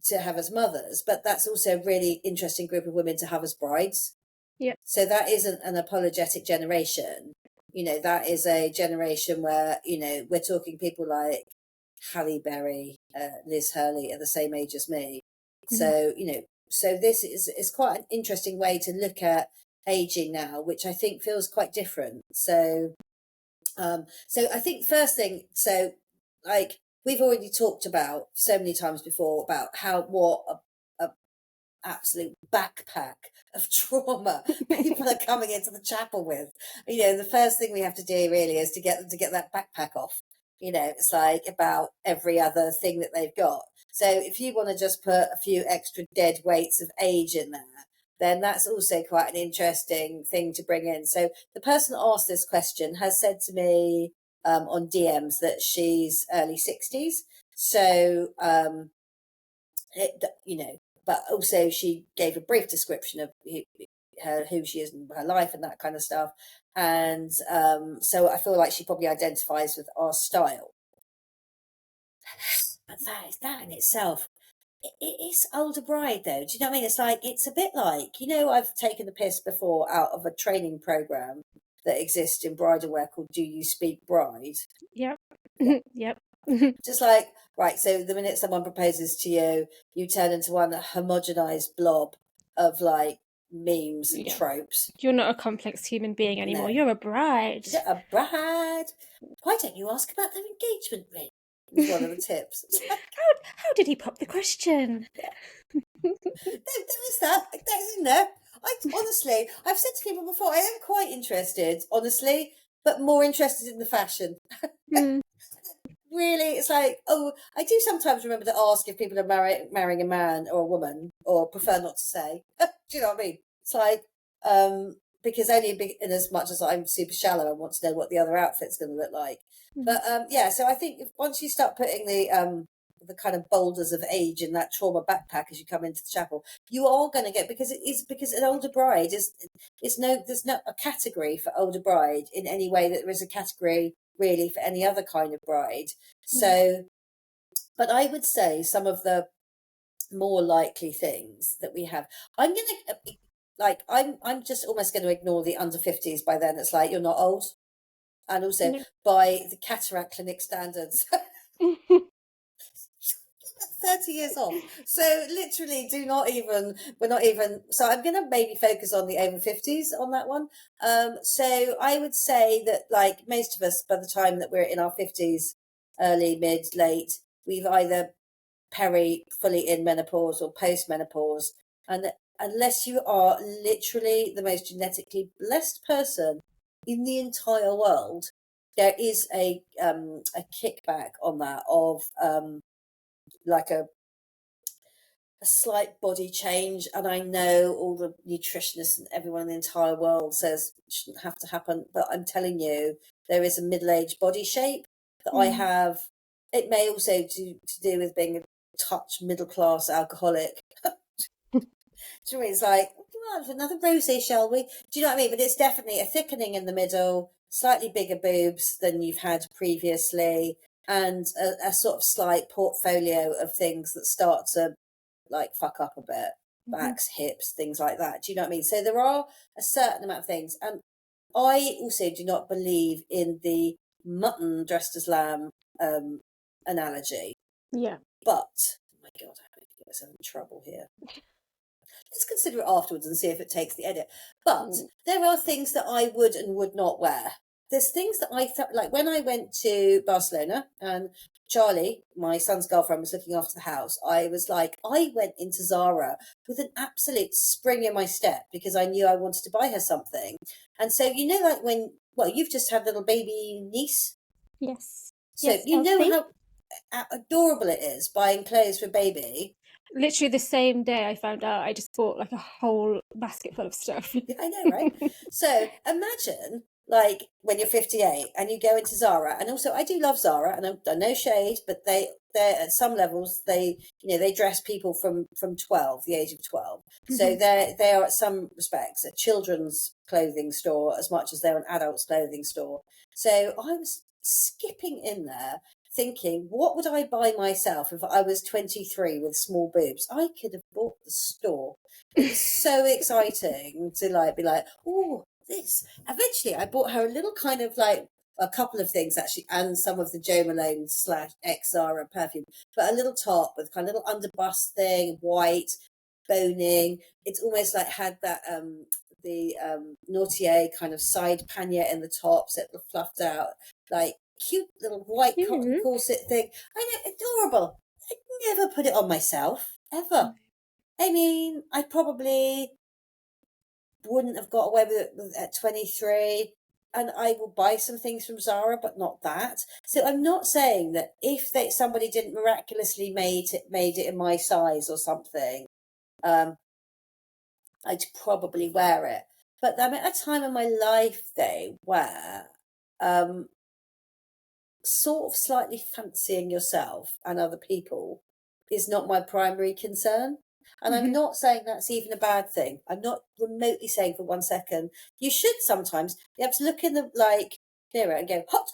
to have as mothers, but that's also a really interesting group of women to have as brides. Yeah. So that isn't an apologetic generation. That is a generation where, we're talking people like Halle Berry, Liz Hurley are the same age as me. So, so this is quite an interesting way to look at aging now, which I think feels quite different. So, so I think first thing, so like we've already talked about so many times before about what a absolute backpack of trauma people are coming into the chapel with. The first thing we have to do really is to get them to get that backpack off. It's like about every other thing that they've got. So if you want to just put a few extra dead weights of age in there, then that's also quite an interesting thing to bring in. So the person that asked this question has said to me on DMs that she's early 60s. So, but also she gave a brief description of who she is in her life and that kind of stuff. And so I feel like she probably identifies with our style. But that in itself, it is older bride though. Do you know what I mean? It's like, it's a bit like, I've taken the piss before out of a training program that exists in bridal wear called Do You Speak Bride? Yep. Yep. Just like, right, so the minute someone proposes to you, you turn into one homogenized blob of like memes and tropes. You're not a complex human being anymore. No. You're a bride. You're a bride. Why don't you ask about their engagement ring? Was one of the tips. How did he pop the question? There was that. That's in there. Honestly, I've said to people before, I am quite interested, honestly, but more interested in the fashion. Really, it's like, oh, I do sometimes remember to ask if people are marrying a man or a woman, or prefer not to say. Do you know what I mean? It's like, because only in as much as I'm super shallow, I want to know what the other outfit's going to look like. But yeah, so I think once you start putting the kind of boulders of age in that trauma backpack as you come into the chapel, you are going to get, because an older bride there's not a category for older bride in any way that there is a category really for any other kind of bride. So, but I would say some of the more likely things that we have, I'm just almost going to ignore the under 50s by then. It's like, you're not old. And also by the cataract clinic standards, 30 years off. So literally we're not even, so I'm going to maybe focus on the over 50s on that one. So I would say that, like most of us, by the time that we're in our 50s, early, mid, late, we've either fully in menopause or post menopause. And unless you are literally the most genetically blessed person in the entire world, there is a kickback on that of like a slight body change. And I know all the nutritionists and everyone in the entire world says it shouldn't have to happen, but I'm telling you, there is a middle-aged body shape that I have. It may also to do with being a touch middle-class alcoholic. Do you know what I mean? It's like, another rosé, shall we? Do you know what I mean? But it's definitely a thickening in the middle, slightly bigger boobs than you've had previously, and a sort of slight portfolio of things that start to like fuck up a bit. Backs, hips, things like that. Do you know what I mean? So there are a certain amount of things. And I also do not believe in the mutton dressed as lamb analogy. Yeah. But, oh my God, I hope you guys are in trouble here. Let's consider it afterwards and see if it takes the edit. But there are things that I would and would not wear. There's things that I thought, like when I went to Barcelona and Charlie, my son's girlfriend, was looking after the house, I was like, I went into Zara with an absolute spring in my step because I knew I wanted to buy her something. And so, you know, like you've just had a little baby niece. Yes. So yes, you know Elsie. how adorable it is buying clothes for baby. Literally the same day I found out, I just bought like a whole basket full of stuff. I know, right? So imagine like when you're 58 and you go into Zara, and also I do love Zara, and I'm no shade, but they're at some levels they dress people from 12, the age of 12. So they are at some respects a children's clothing store as much as they're an adult's clothing store. So I was skipping in there thinking, what would I buy myself if I was 23 with small boobs? I could have bought the store. It was so exciting to be like, oh, this. Eventually, I bought her a little kind of like a couple of things actually, and some of the Jo Malone / ex Zara perfume, but a little top with kind of little underbust thing, white, boning. It's almost like had that the Nautier kind of side pannier in the top, so it fluffed out, like cute little white cotton corset thing. I know, adorable. I'd never put it on myself ever. I mean, I probably wouldn't have got away with it at 23, and I will buy some things from Zara, but not that. So I'm not saying that if somebody didn't miraculously made it in my size or something, I'd probably wear it. But I'm at a time in my life though where sort of slightly fancying yourself and other people is not my primary concern. And I'm not saying that's even a bad thing. I'm not remotely saying for 1 second. You should sometimes be able to look in the mirror and go, hot.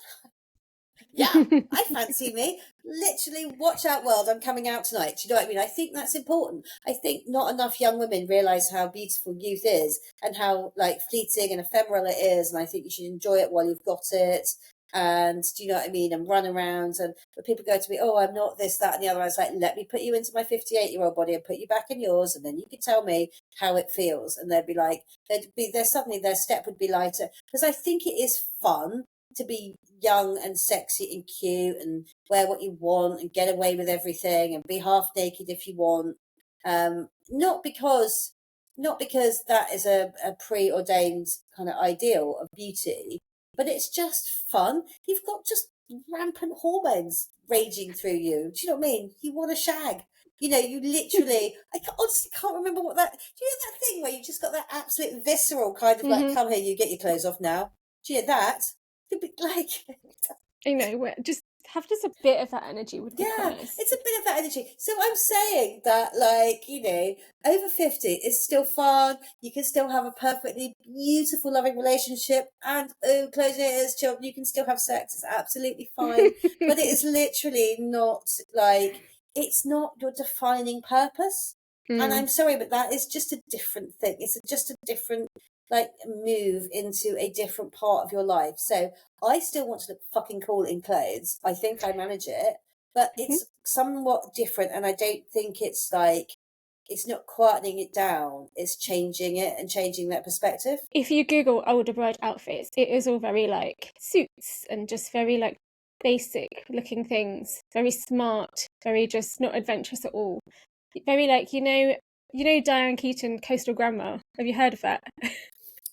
Yeah, I fancy me. Literally, watch out, world. I'm coming out tonight. Do you know what I mean? I think that's important. I think not enough young women realise how beautiful youth is and how fleeting and ephemeral it is. And I think you should enjoy it while you've got it. And do you know what I mean? And run around. But people go to me, oh, I'm not this, that, and the other. I was like, let me put you into my 58-year-old body and put you back in yours, and then you can tell me how it feels. And they'd be like, suddenly their step would be lighter, because I think it is fun to be young and sexy and cute and wear what you want and get away with everything and be half naked if you want. Not because not because that is a preordained kind of ideal of beauty, but it's just fun. You've got just rampant hormones raging through you. Do you know what I mean? You want to shag. You know, you literally, honestly can't remember what that, do you know that thing where you just got that absolute visceral kind of like, come here, you get your clothes off now. Do you know that? You'd be like, you know, just have just a bit of that energy would be quite nice. It's a bit of that energy. So I'm saying that, like, you know, over 50 is still fun. You can still have a perfectly beautiful, loving relationship, and close your ears, children, you can still have sex. It's absolutely fine. But it is literally not like, it's not your defining purpose. And I'm sorry, but that is just a different thing. It's just a different, like, move into a different part of your life. So I still want to look fucking cool in clothes. I think I manage it, but it's somewhat different. And I don't think it's like, it's not quietening it down. It's changing it and changing that perspective. If you Google older bride outfits, it is all very like suits and just very like basic looking things, very smart, very just not adventurous at all. Very like, you know Diane Keaton, Coastal Grandma. Have you heard of that?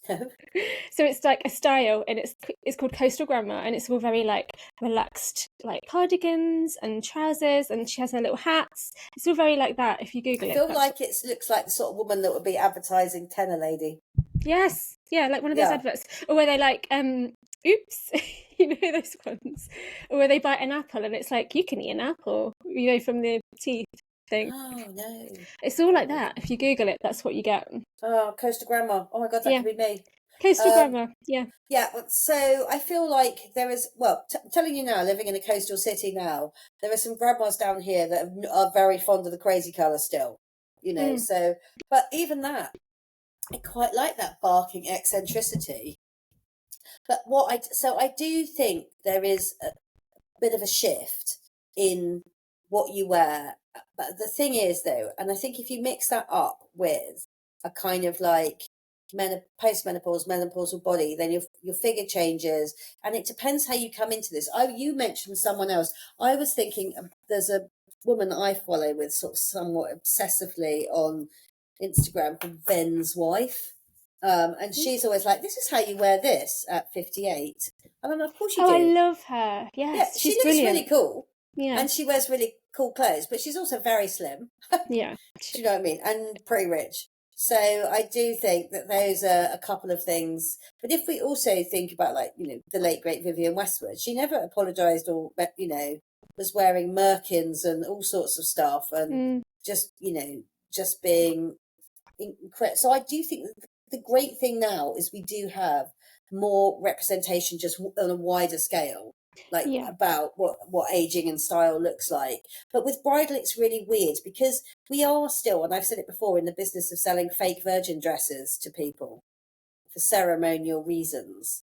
So it's like a style, and it's called Coastal Grandma, and it's all very like relaxed, like cardigans and trousers, and she has her little hats. It's all very like that. If you Google it, I feel like it looks like the sort of woman that would be advertising Tenor Lady. Yes, yeah, like one of those adverts, or where they like, oops, you know those ones, or where they bite an apple, and it's like, you can eat an apple, you know, from the teeth thing. Oh no, it's all like that. If you Google it, that's what you get. Oh, Coastal Grandma. Oh my god, that could be me. Coastal Grandma. Yeah. So I feel like there is, well, telling you now, living in a coastal city now, there are some grandmas down here that are very fond of the crazy colour still, you know. So, but even that, I quite like that barking eccentricity. But I do think there is a bit of a shift in what you wear. But the thing is, though, and I think if you mix that up with a kind of like menopausal body, then your figure changes, and it depends how you come into this. You mentioned someone else. I was thinking there's a woman I follow with sort of somewhat obsessively on Instagram called Ben's wife. And she's always like, this is how you wear this at 58. And I'm like, of course you do. I love her. Yes, she looks brilliant. really cool. Yeah. And she wears really cool clothes, but she's also very slim. Yeah. Do you know what I mean? And pretty rich. So I do think that those are a couple of things. But if we also think about, like, you know, the late, great Vivienne Westwood, she never apologised or, you know, was wearing merkins and all sorts of stuff and just, you know, just being incredible. So I do think that the great thing now is we do have more representation just on a wider scale, like about what aging and style looks like. But with bridal, it's really weird because we are still, and I've said it before, in the business of selling fake virgin dresses to people for ceremonial reasons.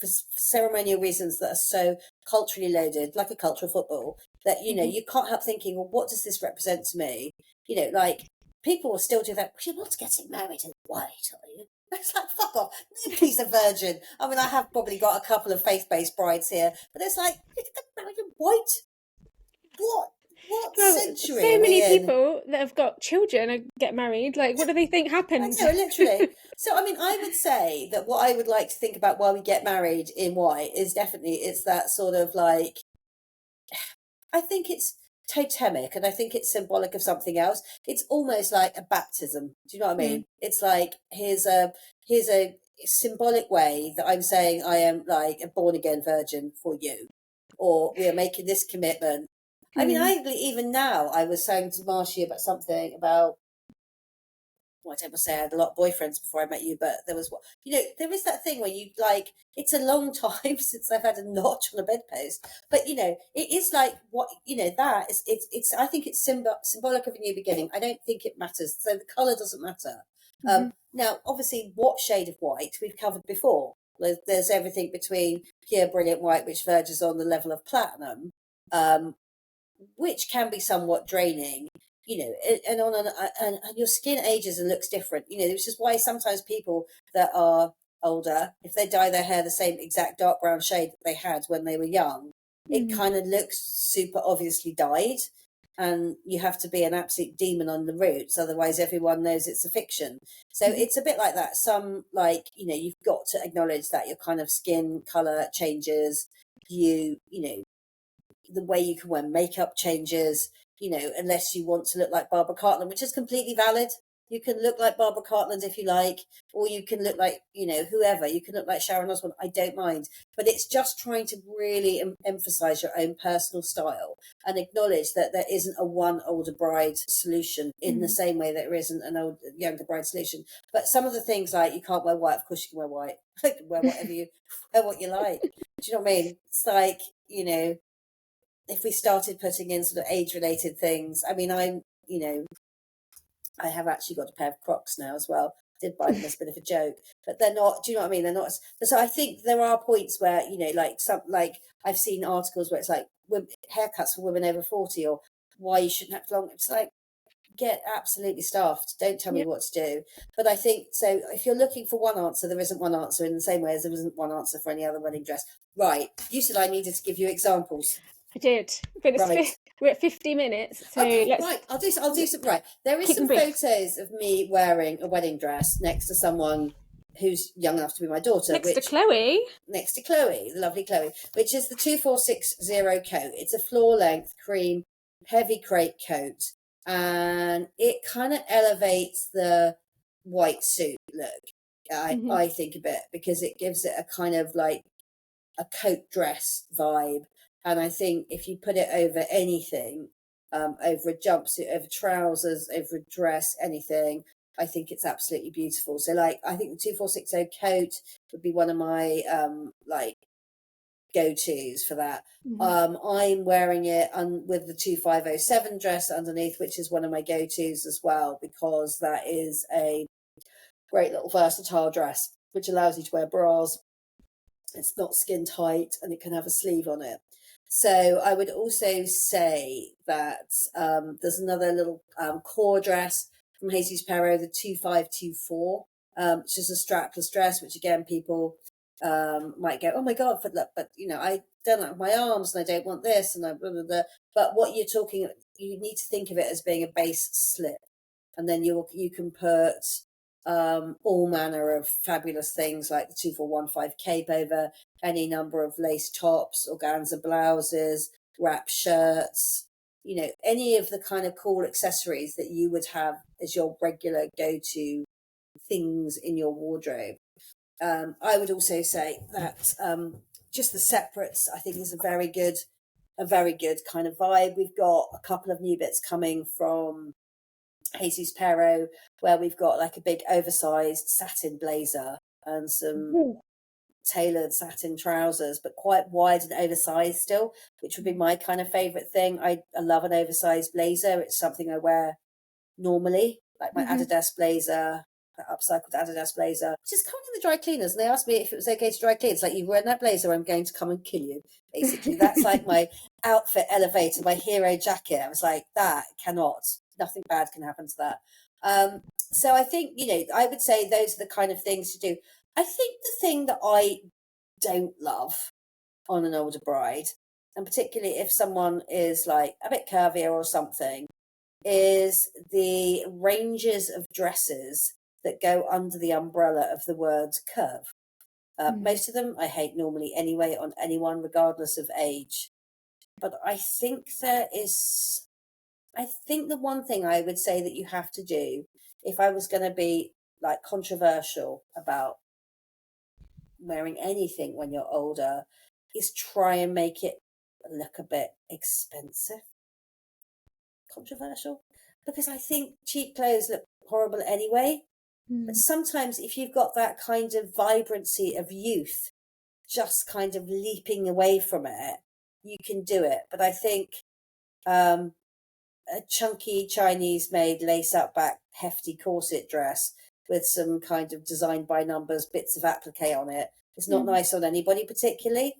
For ceremonial reasons that are so culturally loaded, like a cultural football, that, you know, you can't help thinking, well, what does this represent to me? You know, like, people will still do that. You're not getting married in white, are you? It's like, fuck off. Nobody's a virgin. I mean, I have probably got a couple of faith-based brides here, but it's like, you get married in white? What century? So many people that have got children and get married. Like, what do they think happens? I know, literally. So, I mean, I would say that what I would like to think about while we get married in white is definitely, it's that sort of like, I think it's totemic, and I think it's symbolic of something else. It's almost like a baptism. Do you know what I mean? It's like, here's a symbolic way that I'm saying I am like a born again virgin for you, or we are making this commitment. I mean, even now, I was saying to Marcia about something about, well, I don't want to say I had a lot of boyfriends before I met you, but there was, you know, there is that thing where you like, it's a long time since I've had a notch on a bedpost, but, you know, it is like what, you know, that is, it's I think it's symbolic of a new beginning. I don't think it matters. So the colour doesn't matter. Now, obviously, what shade of white we've covered before. There's everything between pure brilliant white, which verges on the level of platinum, which can be somewhat draining, you know, and your skin ages and looks different, you know, which is why sometimes people that are older, if they dye their hair the same exact dark brown shade that they had when they were young, it kind of looks super obviously dyed. and you have to be an absolute demon on the roots, otherwise everyone knows it's a fiction. So it's a bit like that. Some, like, you know, you've got to acknowledge that your kind of skin color changes, you know, the way you can wear makeup changes, you know, unless you want to look like Barbara Cartland, which is completely valid. You can look like Barbara Cartland if you like, or you can look like, you know, whoever. You can look like Sharon Osbourne. I don't mind. But it's just trying to really emphasize your own personal style and acknowledge that there isn't a one older bride solution in the same way that there isn't an old younger bride solution. But some of the things, like, you can't wear white. Of course you can wear white. You can wear whatever you wear, what you like. Do you know what I mean? It's like, you know, if we started putting in sort of age-related things, I mean, you know, I have actually got a pair of Crocs now as well. I did buy them as a bit of a joke, but they're not. Do you know what I mean? They're not. So I think there are points where, you know, like I've seen articles where it's like haircuts for women over 40, or why you shouldn't have long. It's like, get absolutely staffed. Don't tell me what to do. But I think, so if you're looking for one answer, there isn't one answer, in the same way as there isn't one answer for any other wedding dress. Right? You said I needed to give you examples. I did, but we're at 50 minutes, so okay, let's. Right, I'll do some. Right, there is some photos of me wearing a wedding dress next to someone who's young enough to be my daughter. Next to Chloe, the lovely Chloe, which is the 2460 coat. It's a floor length cream heavy crepe coat, and it kind of elevates the white suit look. I think a bit, because it gives it a kind of like a coat dress vibe. And I think if you put it over anything, over a jumpsuit, over trousers, over a dress, anything, I think it's absolutely beautiful. So, like, I think the 2460 coat would be one of my like go-tos for that. I'm wearing it with the 2507 dress underneath, which is one of my go-tos as well, because that is a great little versatile dress which allows you to wear bras. It's not skin tight, and it can have a sleeve on it. So I would also say that there's another little core dress from Jesus Perot, the 2524, which is a strapless dress, which again, people might go, oh my God, but you know, I don't like my arms and I don't want this, and I blah, blah, blah. But what you need to think of it as being a base slip, and then you can put all manner of fabulous things like the 2415 cape over any number of lace tops, organza blouses, wrap shirts, you know, any of the kind of cool accessories that you would have as your regular go-to things in your wardrobe. I would also say that just the separates, I think, is a very good kind of vibe. We've got a couple of new bits coming from Jesus Perot, where we've got like a big oversized satin blazer and some tailored satin trousers, but quite wide and oversized still, which would be my kind of favorite thing. I love an oversized blazer. It's something I wear normally, like my Adidas blazer, that upcycled Adidas blazer, which is coming in the dry cleaners, and they asked me if it was okay to dry clean. It's like, you've wearing that blazer, I'm going to come and kill you, basically. That's like my outfit elevator, my hero jacket. I was like, nothing bad can happen to that. So I think, you know, I would say those are the kind of things to do. I think the thing that I don't love on an older bride, and particularly if someone is like a bit curvier or something, is the ranges of dresses that go under the umbrella of the word curve. Most of them I hate normally anyway on anyone, regardless of age. But I think the one thing I would say that you have to do, if I was going to be like controversial about wearing anything when you're older, is try and make it look a bit expensive. Controversial, because I think cheap clothes look horrible anyway. But sometimes if you've got that kind of vibrancy of youth just kind of leaping away from it, you can do it. But I think a chunky Chinese made lace up back hefty corset dress with some kind of design by numbers bits of applique on it is not nice on anybody particularly.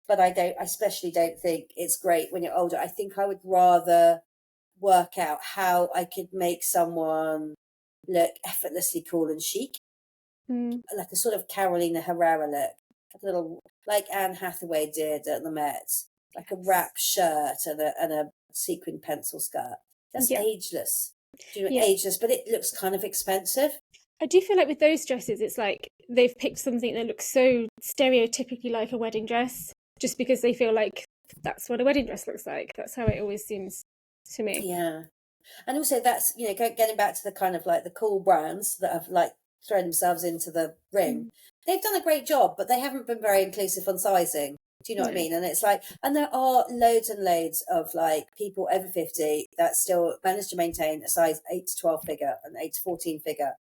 But I especially don't think it's great when you're older. I think I would rather work out how I could make someone look effortlessly cool and chic, like a sort of Carolina Herrera look, like a little, like Anne Hathaway did at the Met, like a wrap shirt and a sequin pencil skirt. That's Yeah. ageless. Do you know, Yeah. ageless, but it looks kind of expensive. I do feel like with those dresses, it's like they've picked something that looks so stereotypically like a wedding dress, just because they feel like that's what a wedding dress looks like. That's how it always seems to me. Yeah. And also that's, you know, getting back to the kind of like the cool brands that have like thrown themselves into the ring. They've done a great job, but they haven't been very inclusive on sizing. Do you know what I mean? And it's like, and there are loads and loads of like people over 50 that still manage to maintain a size 8 to 12 figure and 8 to 14 figure.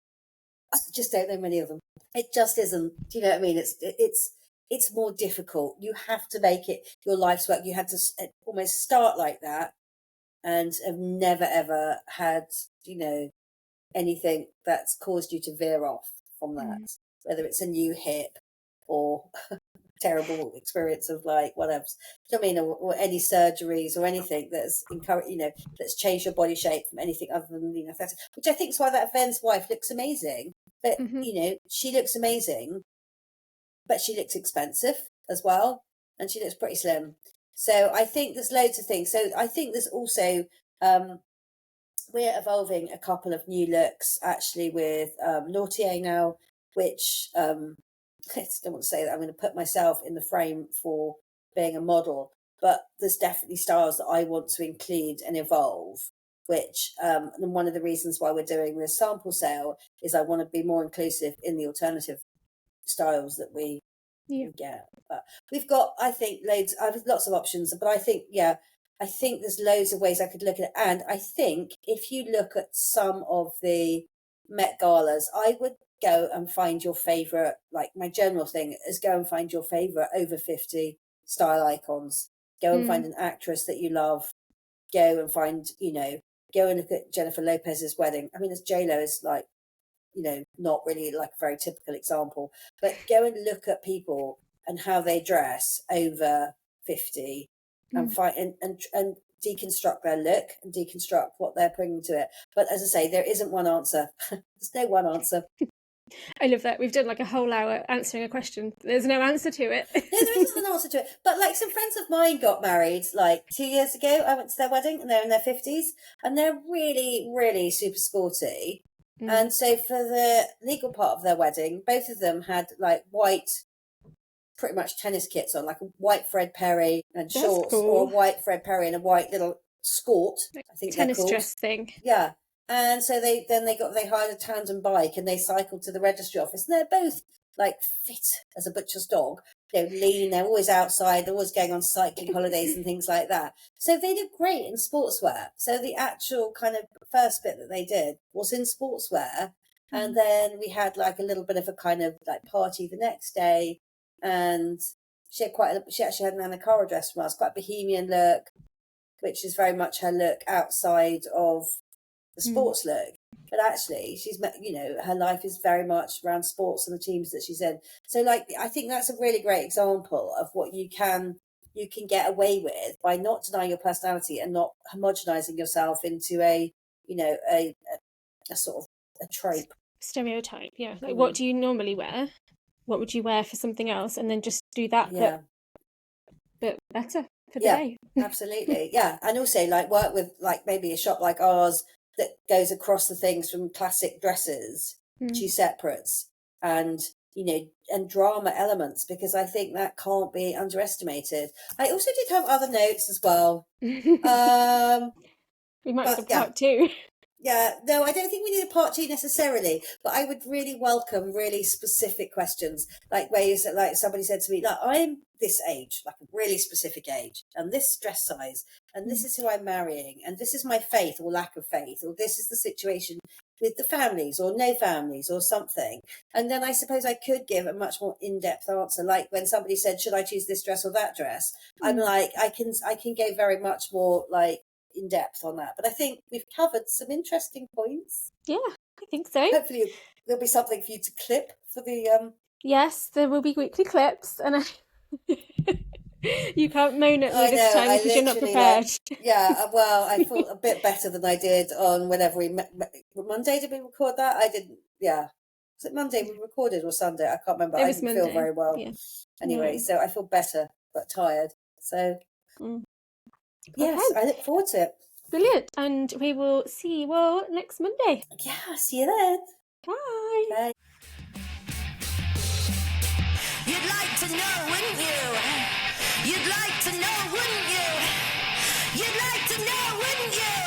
I just don't know many of them. It just isn't. Do you know what I mean? It's more difficult. You have to make it your life's work. You had to almost start like that and have never ever had, you know, anything that's caused you to veer off from that, whether it's a new hip or terrible experience of like whatever. Do you know what I mean? Or any surgeries or anything that's encouraged, you know, that's changed your body shape from anything other than, you know, which I think is why that Ven's wife looks amazing. But you know, she looks amazing, but she looks expensive as well, and she looks pretty slim. So I think there's loads of things. So I think there's also we're evolving a couple of new looks actually with Lautier now, which I don't want to say that I'm going to put myself in the frame for being a model, but there's definitely styles that I want to include and evolve. Which and one of the reasons why we're doing this sample sale is I want to be more inclusive in the alternative styles that we get. But we've got, I think, lots of options. But I think, I think there's loads of ways I could look at it. And I think if you look at some of the Met Galas, I would go and find your favourite, like my general thing is go and find your favourite over 50 style icons. Go and find an actress that you love. Go and find, you know, go and look at Jennifer Lopez's wedding. I mean, as J-Lo is like, you know, not really like a very typical example, but go and look at people and how they dress over 50 and find and deconstruct their look and deconstruct what they're bringing to it. But as I say, there isn't one answer. There's no one answer. I love that. We've done like a whole hour answering a question. There's no answer to it. No, there isn't an answer to it. But like some friends of mine got married like 2 years ago. I went to their wedding and they're in their 50s and they're really, really super sporty. And so for the legal part of their wedding, both of them had like white, pretty much tennis kits on, like a white Fred Perry and shorts, cool. or a white Fred Perry and a white little skort. I think tennis they're called. dress thing. Yeah. And so they hired a tandem bike and they cycled to the registry office. And they're both like fit as a butcher's dog. They're lean, they're always outside, they're always going on cycling holidays and things like that. So they look great in sportswear. So the actual kind of first bit that they did was in sportswear. And then we had like a little bit of a kind of like party the next day. And she actually had an Anna Cara dress from us, quite a bohemian look, which is very much her look outside of the sports look. But actually she's, you know, her life is very much around sports and the teams that she's in. So like I think that's a really great example of what you can get away with by not denying your personality and not homogenizing yourself into a, you know, a sort of a trope, stereotype. Like what do you normally wear? What would you wear for something else? And then just do that, but better for the day. Absolutely. Yeah. And also like work with like maybe a shop like ours that goes across the things from classic dresses to separates and, you know, and drama elements, because I think that can't be underestimated. I also did have other notes as well. We might need a part two. Yeah, no, I don't think we need a part two necessarily, but I would really welcome really specific questions, like where you said, like somebody said to me, like I'm this age, like a really specific age, and this dress size, and this is who I'm marrying, and this is my faith or lack of faith, or this is the situation with the families or no families or something. And then I suppose I could give a much more in-depth answer, like when somebody said, should I choose this dress or that dress? I'm like, I can go very much more like in depth on that, but I think we've covered some interesting points. Yeah, I think so. Hopefully there'll be something for you to clip for the yes, there will be weekly clips, and you can't moan at me this time because you're not prepared. Well, I thought a bit better than I did on whenever we met. Monday did we record that? I didn't. Was it Monday we recorded or Sunday? I can't remember. I didn't feel very well anyway, so I feel better but tired, so Yes, okay. I look forward to it. Brilliant. And we will see you all next Monday. Yeah, see you then. Bye. Bye. You'd like to know, wouldn't you? You'd like to know, wouldn't you? You'd like to know, wouldn't you?